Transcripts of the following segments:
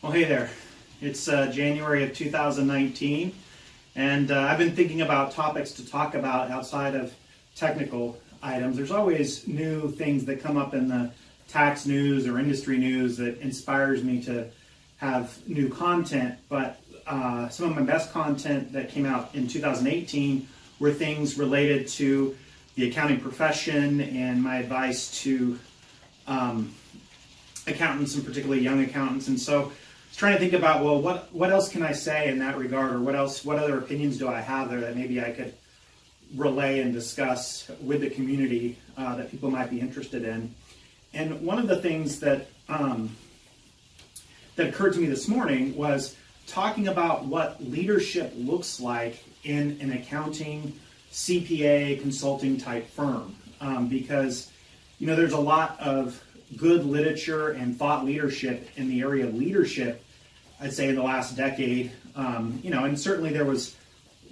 Well, hey there. It's January of 2019, and I've been thinking about topics to talk about outside of technical items. There's always new things that come up in the tax news or industry news that inspires me to have new content, but some of my best content that came out in 2018 were things related to the accounting profession and my advice to accountants, and particularly young accountants. And so I was trying to think about, well, what else can I say in that regard, or what other opinions do I have there that maybe I could relay and discuss with the community that people might be interested in. And one of the things that that occurred to me this morning was talking about what leadership looks like in an accounting, CPA, consulting type firm, because there's a lot of good literature and thought leadership in the area of leadership, I'd say in the last decade, and certainly there was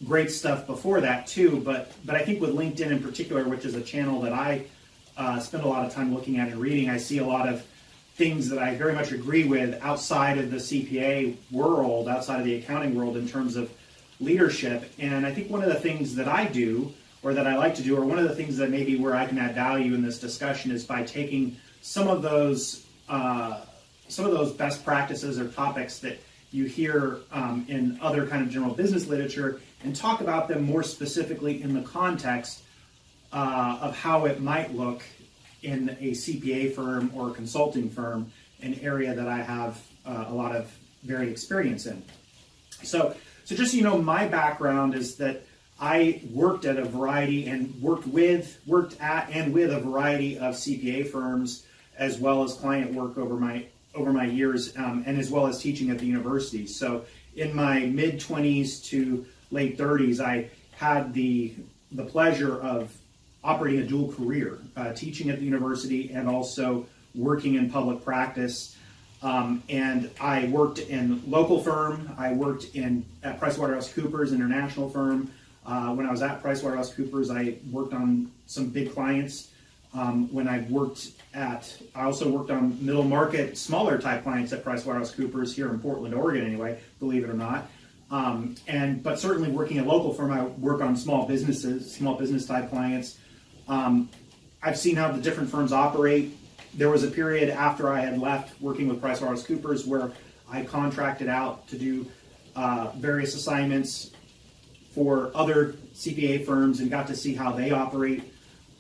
great stuff before that too, but I think with LinkedIn in particular, which is a channel that I spend a lot of time looking at and reading, I see a lot of things that I very much agree with outside of the CPA world, outside of the accounting world in terms of leadership. And I think one of the things that I do, or that I like to do, or one of the things that maybe where I can add value in this discussion is by taking some of those best practices or topics that you hear in other kind of general business literature and talk about them more specifically in the context of how it might look in a CPA firm or a consulting firm, an area that I have a lot of varied experience in. So just my background is that I worked at a variety and worked at and with a variety of CPA firms, as well as client work over my years, and as well as teaching at the university. So in my mid-20s to late 30s, I had the pleasure of operating a dual career, teaching at the university and also working in public practice. And I worked in local firm. I worked at PricewaterhouseCoopers, international firm. When I was at PricewaterhouseCoopers, I worked on some big clients. I also worked on middle market, smaller type clients at PricewaterhouseCoopers here in Portland, Oregon anyway, believe it or not. But certainly working at local firm, I work on small business type clients. I've seen how the different firms operate. There was a period after I had left working with PricewaterhouseCoopers where I contracted out to do various assignments for other CPA firms and got to see how they operate,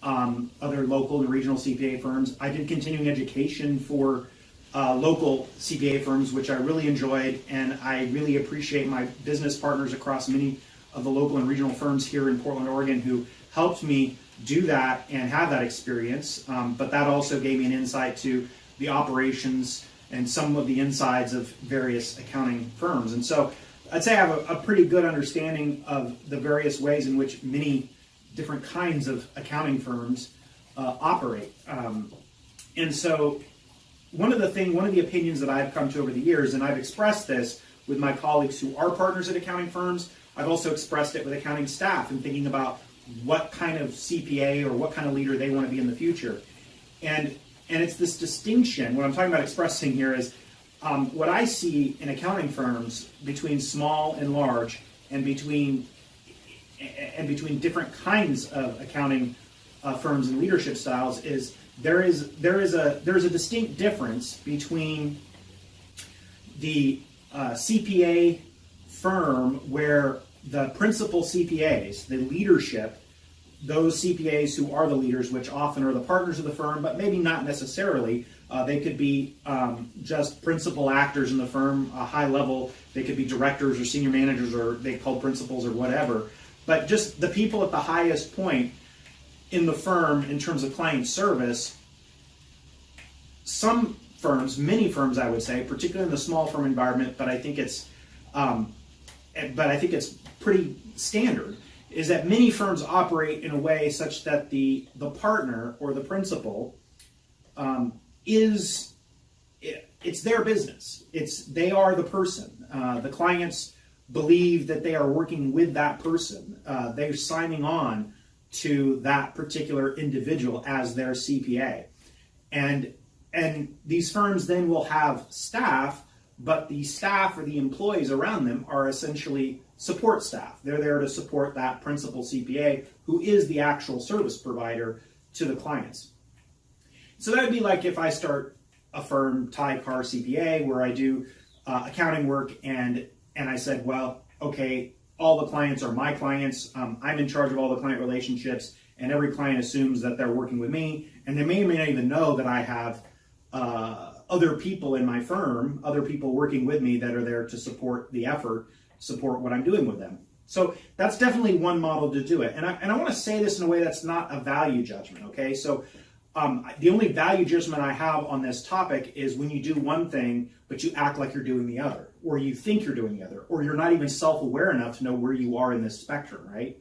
other local and regional CPA firms. I did continuing education for local CPA firms, which I really enjoyed, and I really appreciate my business partners across many of the local and regional firms here in Portland, Oregon, who helped me do that and have that experience. But that also gave me an insight to the operations and some of the insides of various accounting firms. And so I'd say I have a pretty good understanding of the various ways in which many different kinds of accounting firms operate. And so one of the opinions that I've come to over the years, and I've expressed this with my colleagues who are partners at accounting firms, I've also expressed it with accounting staff and thinking about what kind of CPA or what kind of leader they want to be in the future. And it's this distinction, what I'm talking about expressing here is what I see in accounting firms between small and large and between different kinds of accounting firms and leadership styles is there is a distinct difference between the CPA firm where the principal CPAs, the leadership, those CPAs who are the leaders, which often are the partners of the firm, but maybe not necessarily. They could be just principal actors in the firm, a high level. They could be directors or senior managers, or they call principals or whatever. But just the people at the highest point in the firm in terms of client service. Some firms, many firms, I would say, particularly in the small firm environment, but I think it's pretty standard, is that many firms operate in a way such that the partner or the principal it's their business. They are the person. The clients believe that they are working with that person. They're signing on to that particular individual as their CPA. And these firms then will have staff but the staff or the employees around them are essentially support staff. They're there to support that principal CPA who is the actual service provider to the clients. So that would be like if I start a firm, Ty-Carr CPA, where I do accounting work, and I said, well, okay, all the clients are my clients. I'm in charge of all the client relationships, and every client assumes that they're working with me, and they may or may not even know that I have other people in my firm, other people working with me that are there to support the effort, support what I'm doing with them. So that's definitely one model to do it. And I want to say this in a way that's not a value judgment, okay? So the only value judgment I have on this topic is when you do one thing, but you act like you're doing the other, or you think you're doing the other, or you're not even self-aware enough to know where you are in this spectrum, right?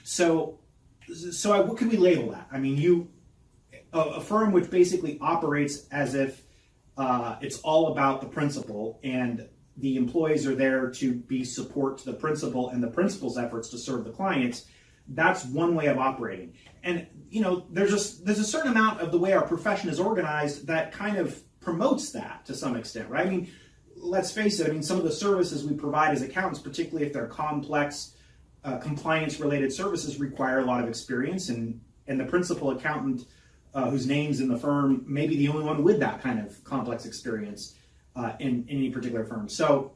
So what could we label that? I mean, a firm which basically operates as if it's all about the principal, and the employees are there to be support to the principal and the principal's efforts to serve the clients. That's one way of operating. And there's a certain amount of the way our profession is organized that kind of promotes that to some extent, right? I mean, let's face it. I mean, some of the services we provide as accountants, particularly if they're complex compliance-related services, require a lot of experience, and the principal accountant whose name's in the firm may be the only one with that kind of complex experience in any particular firm. So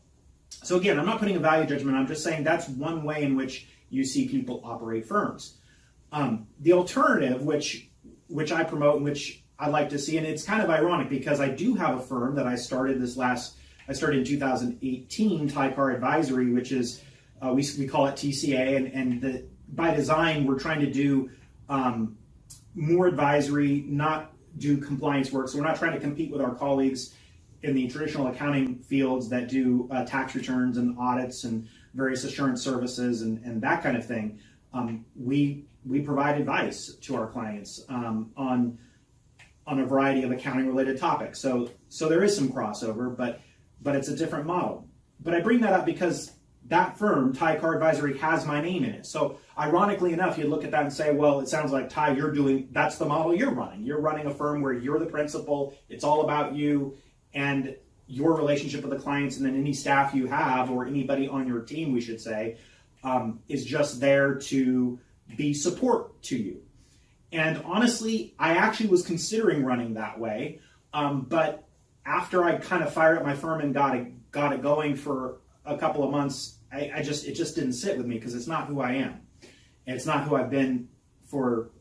again, I'm not putting a value judgment. I'm just saying that's one way in which you see people operate firms. The alternative, which I promote and which I'd like to see, and it's kind of ironic because I do have a firm that I started in 2018, Ty-Carr Advisory, which is, we call it TCA, and by design, we're trying to do more advisory, not do compliance work. So we're not trying to compete with our colleagues in the traditional accounting fields that do tax returns and audits and various assurance services and that kind of thing. We provide advice to our clients on a variety of accounting related topics. So there is some crossover, but it's a different model. But I bring that up because that firm, Ty-Carr Advisory, has my name in it. So ironically enough, you look at that and say, well, it sounds like, Ty, that's the model you're running. You're running a firm where you're the principal, it's all about you and your relationship with the clients, and then any staff you have, or anybody on your team, we should say, is just there to be support to you. And honestly, I actually was considering running that way, but after I kind of fired up my firm and got it going for a couple of months, it just didn't sit with me because it's not who I am. And it's not who I've been for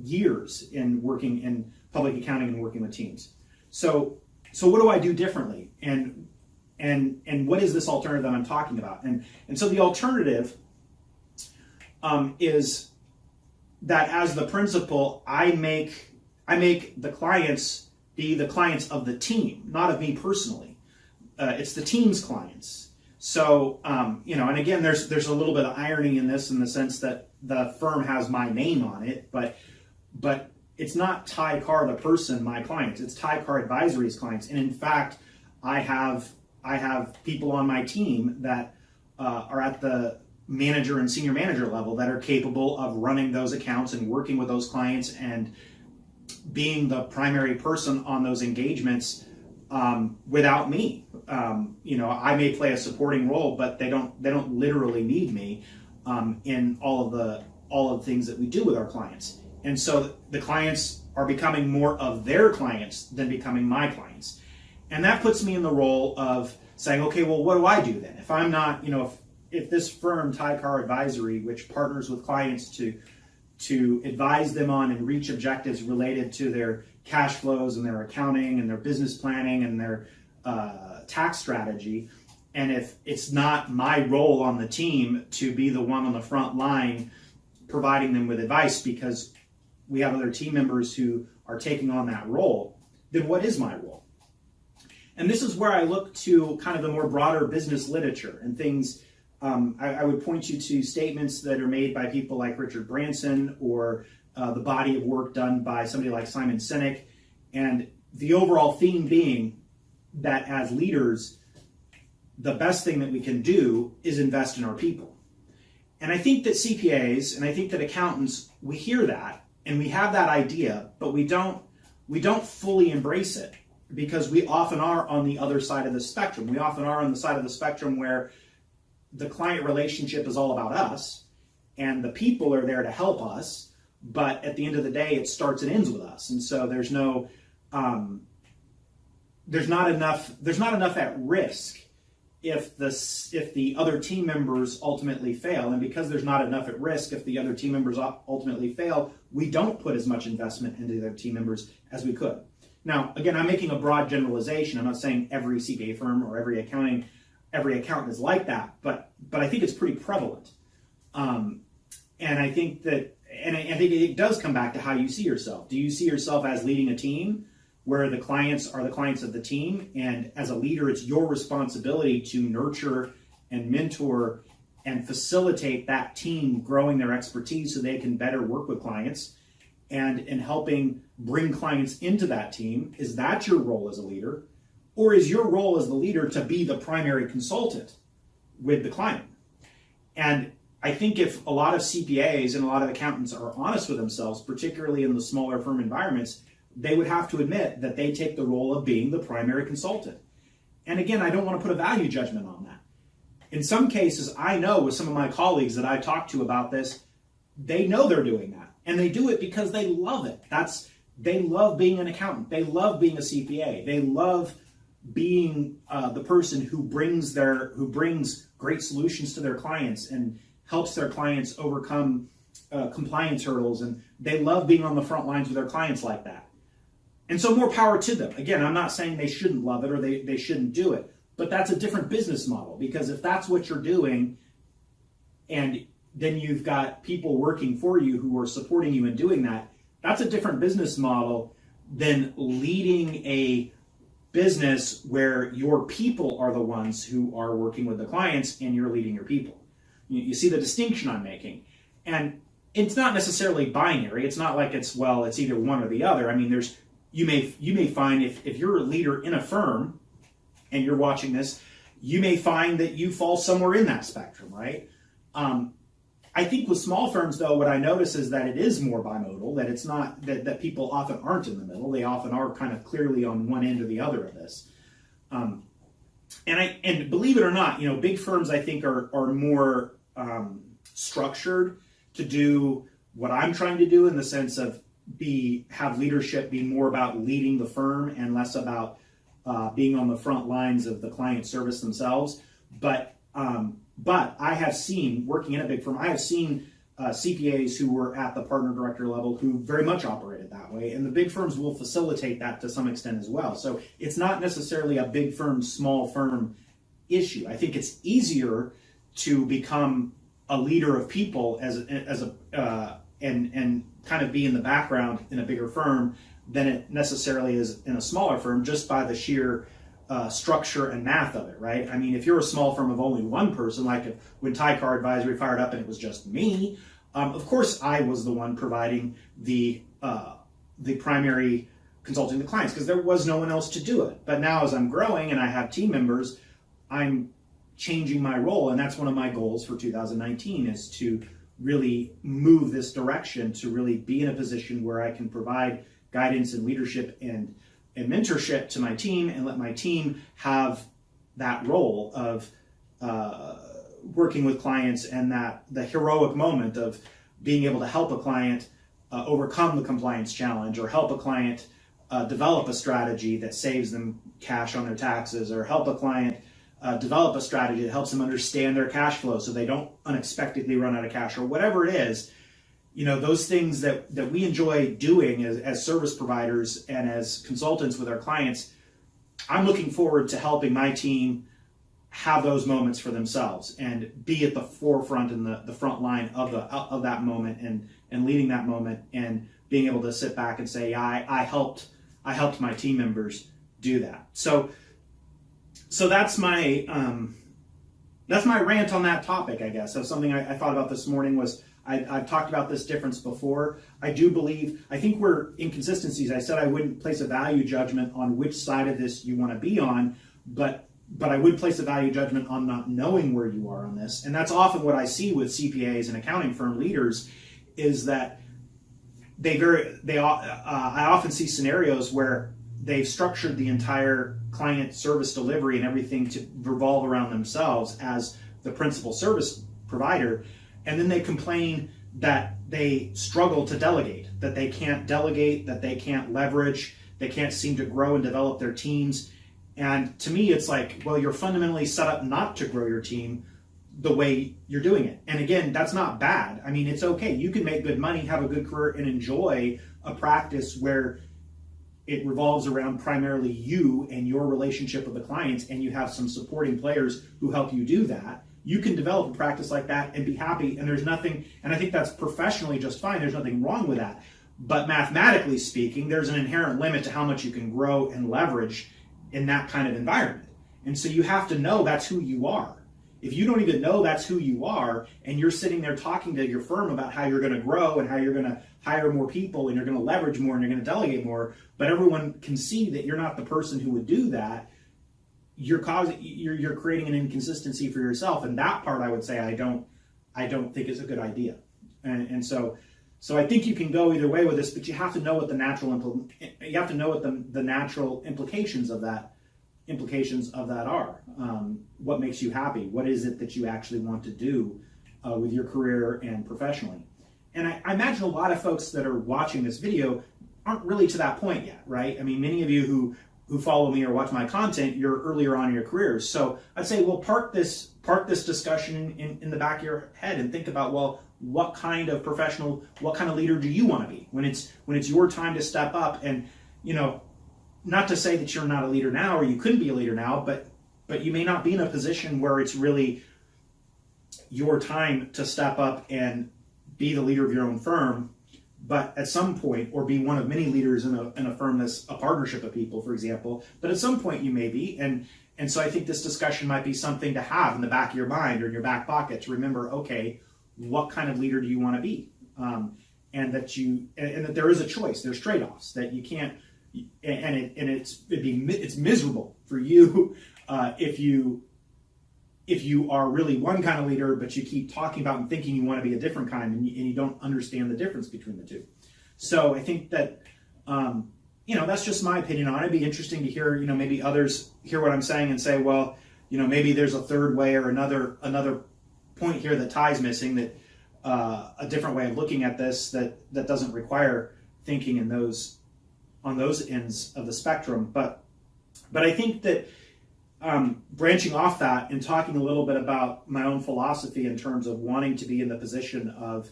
years in working in public accounting and working with teams. So what do I do differently? And what is this alternative that I'm talking about? And so the alternative is that as the principal, I make the clients be the clients of the team, not of me personally. It's the team's clients. So, and again, there's a little bit of irony in this, in the sense that the firm has my name on it, but it's not Ty-Carr, the person, my clients. It's Ty-Carr Advisory's clients. And in fact, I have people on my team that are at the manager and senior manager level that are capable of running those accounts and working with those clients and being the primary person on those engagements without me. I may play a supporting role, but they don't literally need me in all of the things that we do with our clients. And so the clients are becoming more of their clients than becoming my clients. And that puts me in the role of saying, okay, well, what do I do then? If I'm not, if this firm, Ty-Carr Advisory, which partners with clients to advise them on and reach objectives related to their cash flows and their accounting and their business planning and their tax strategy, and if it's not my role on the team to be the one on the front line providing them with advice because we have other team members who are taking on that role, then what is my role? And this is where I look to kind of the more broader business literature and things. I would point you to statements that are made by people like Richard Branson, or the body of work done by somebody like Simon Sinek, and the overall theme being that as leaders, the best thing that we can do is invest in our people. And I think that CPAs and I think that accountants, we hear that and we have that idea, but we don't fully embrace it. because we often are on the other side of the spectrum. We often are on the side of the spectrum where the client relationship is all about us and the people are there to help us, but at the end of the day, it starts and ends with us. And so there's not enough at risk if the other team members ultimately fail. And because there's not enough at risk if the other team members ultimately fail, we don't put as much investment into the other team members as we could. Now, again, I'm making a broad generalization. I'm not saying every CPA firm or every accountant is like that, but I think it's pretty prevalent. And I think it does come back to how you see yourself. Do you see yourself as leading a team where the clients are the clients of the team, and as a leader, it's your responsibility to nurture and mentor and facilitate that team growing their expertise so they can better work with clients and in helping bring clients into that team? Is that your role as a leader? Or is your role as the leader to be the primary consultant with the client? And I think if a lot of CPAs and a lot of accountants are honest with themselves, particularly in the smaller firm environments, they would have to admit that they take the role of being the primary consultant. And again, I don't want to put a value judgment on that. In some cases, I know with some of my colleagues that I talked to about this, they know they're doing that. And they do it because they love it. They love being an accountant. They love being a CPA. They love being the person who brings great solutions to their clients and helps their clients overcome compliance hurdles. And they love being on the front lines with their clients like that. And so more power to them. Again, I'm not saying they shouldn't love it or they shouldn't do it, but that's a different business model, because if that's what you're doing and then you've got people working for you who are supporting you in doing that, that's a different business model than leading a business where your people are the ones who are working with the clients and you're leading your people. You see the distinction I'm making. And it's not necessarily binary. It's not like it's either one or the other. I mean, you may find if you're a leader in a firm and you're watching this, you may find that you fall somewhere in that spectrum, right? I think with small firms, though, what I notice is that it is more bimodal, that it's not that people often aren't in the middle. They often are kind of clearly on one end or the other of this. And believe it or not, big firms I think are more structured to do what I'm trying to do, in the sense of have leadership be more about leading the firm and less about being on the front lines of the client service themselves. But I have seen, working in a big firm, I have seen CPAs who were at the partner director level who very much operated that way, and the big firms will facilitate that to some extent as well. So it's not necessarily a big firm, small firm issue. I think it's easier to become a leader of people and kind of be in the background in a bigger firm than it necessarily is in a smaller firm, just by the sheer structure and math of it, right? I mean, if you're a small firm of only one person, like when Tycar Advisory fired up and it was just me, of course I was the one providing the primary consulting to clients, because there was no one else to do it. But now as I'm growing and I have team members, I'm changing my role, and that's one of my goals for 2019 is to really move this direction, to really be in a position where I can provide guidance and leadership and mentorship to my team, and let my team have that role of working with clients, and that the heroic moment of being able to help a client overcome the compliance challenge, or help a client develop a strategy that saves them cash on their taxes, or help a client develop a strategy that helps them understand their cash flow so they don't unexpectedly run out of cash, or whatever it is. Those things that we enjoy doing as service providers and as consultants with our clients, I'm looking forward to helping my team have those moments for themselves and be at the forefront and the front line of that moment and leading that moment, and being able to sit back and say, yeah, I helped my team members do that. So that's my rant on that topic, I guess. So something I thought about this morning was, I've talked about this difference before. I think we're inconsistencies. I said I wouldn't place a value judgment on which side of this you want to be on, but I would place a value judgment on not knowing where you are on this. And that's often what I see with CPAs and accounting firm leaders, is that I often see scenarios where they've structured the entire client service delivery and everything to revolve around themselves as the principal service provider, and then they complain that they struggle to delegate, that they can't delegate, that they can't leverage, they can't seem to grow and develop their teams. And to me, it's like, well, you're fundamentally set up not to grow your team the way you're doing it. And again, that's not bad. I mean, it's okay. You can make good money, have a good career, and enjoy a practice where it revolves around primarily you and your relationship with the clients, and you have some supporting players who help you do that. You can develop a practice like that and be happy, and there's nothing, and I think that's professionally just fine. There's nothing wrong with that. But mathematically speaking, there's an inherent limit to how much you can grow and leverage in that kind of environment. And so you have to know that's who you are. If you don't even know that's who you are, and you're sitting there talking to your firm about how you're going to grow and how you're going to hire more people and you're going to leverage more and you're going to delegate more, but everyone can see that you're not the person who would do that, you're creating an inconsistency for yourself. And that part, I would say, I don't think is a good idea. And so I think you can go either way with this, but you have to know what the natural implications of that are. What makes you happy? What is it that you actually want to do with your career and professionally? And I imagine a lot of folks that are watching this video aren't really to that point yet, right? I mean, many of you who follow me or watch my content, you're earlier on in your careers. So I'd say, well, park this discussion in the back of your head and think about, well, what kind of professional, what kind of leader do you want to be when it's your time to step up? And, not to say that you're not a leader now or you couldn't be a leader now, but you may not be in a position where it's really your time to step up and be the leader of your own firm, but at some point, or be one of many leaders in a firm that's a partnership of people, for example, but at some point you may be. And so I think this discussion might be something to have in the back of your mind or in your back pocket to remember, okay, what kind of leader do you want to be? And that there is a choice, there's trade-offs, that you can't, it's miserable for you if you are really one kind of leader, but you keep talking about and thinking you want to be a different kind, and you don't understand the difference between the two. So I think that that's just my opinion on it. It'd be interesting to hear maybe others hear what I'm saying and say, well, maybe there's a third way or another point here that Ty's missing, that a different way of looking at this that doesn't require thinking on those ends of the spectrum. But I think that branching off that and talking a little bit about my own philosophy in terms of wanting to be in the position of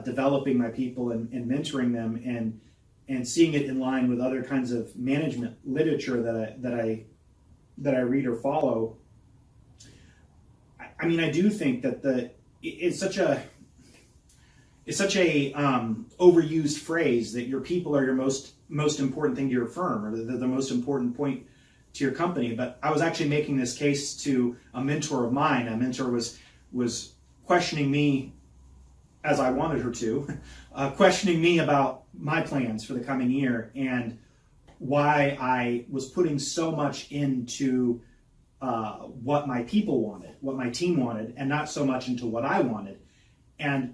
developing my people and mentoring them and seeing it in line with other kinds of management literature that I read or follow. I mean, I do think that it's such a overused phrase that your people are your most important thing to your firm, or the most important point to your company. But I was actually making this case to a mentor of mine. A mentor was questioning me, as I wanted her to, questioning me about my plans for the coming year and why I was putting so much into what my people wanted, what my team wanted, and not so much into what I wanted. And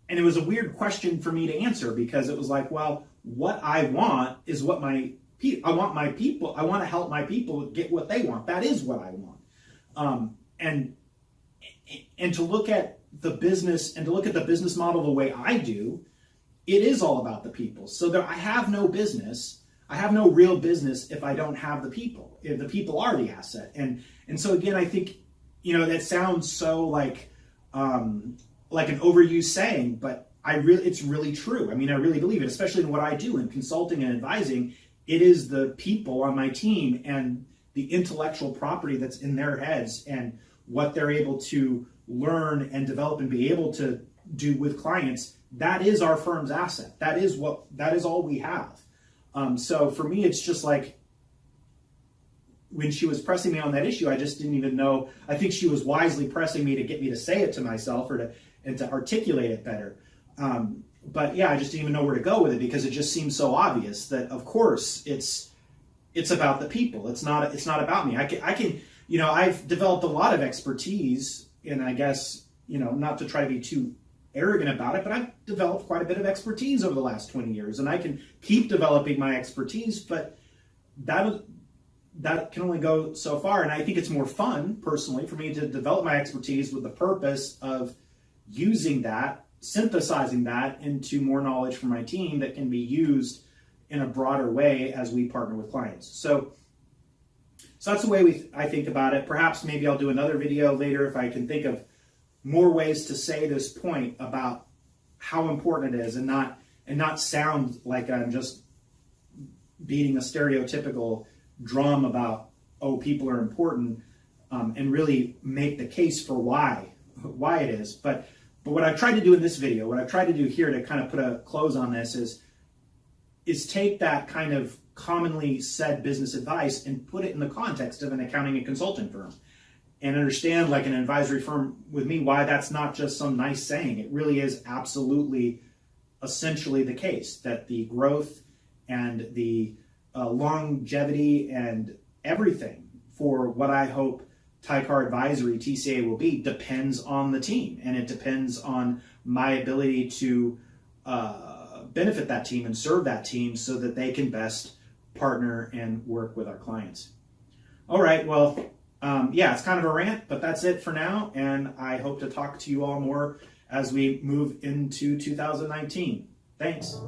it was a weird question for me to answer, because it was like, well, what I want is what I want to help my people get what they want. That is what I want. And to look at the business and to look at the business model the way I do, it is all about the people. So I have no business. I have no real business if I don't have the people. If the people are the asset. And so again, I think, that sounds so like an overused saying, but it's really true. I mean, I really believe it, especially in what I do in consulting and advising. It is the people on my team and the intellectual property that's in their heads and what they're able to learn and develop and be able to do with clients. That is our firm's asset. That is all we have. So for me, it's just like, when she was pressing me on that issue, I just didn't even know. I think she was wisely pressing me to get me to say it to myself and to articulate it better. But yeah, I just didn't even know where to go with it, because it just seemed so obvious that, of course, it's about the people. It's not about me. I can I've developed a lot of expertise, and I guess, not to try to be too arrogant about it, but I've developed quite a bit of expertise over the last 20 years, and I can keep developing my expertise, but that can only go so far. And I think it's more fun, personally, for me to develop my expertise with the purpose of using that, synthesizing that into more knowledge for my team that can be used in a broader way as we partner with clients. So that's the way I think about it. Perhaps maybe I'll do another video later if I can think of more ways to say this point about how important it is, and not sound like I'm just beating a stereotypical drum about, oh, people are important, and really make the case for why it is. But what I've tried to do in this video, what I've tried to do here to kind of put a close on this is take that kind of commonly said business advice and put it in the context of an accounting and consulting firm, and understand, like an advisory firm with me, why that's not just some nice saying. It really is absolutely essentially the case that the growth and the longevity and everything for what I hope Tykar Advisory, TCA, will be depends on the team, and it depends on my ability to benefit that team and serve that team so that they can best partner and work with our clients. All right, well, yeah, it's kind of a rant, but that's it for now, and I hope to talk to you all more as we move into 2019. Thanks.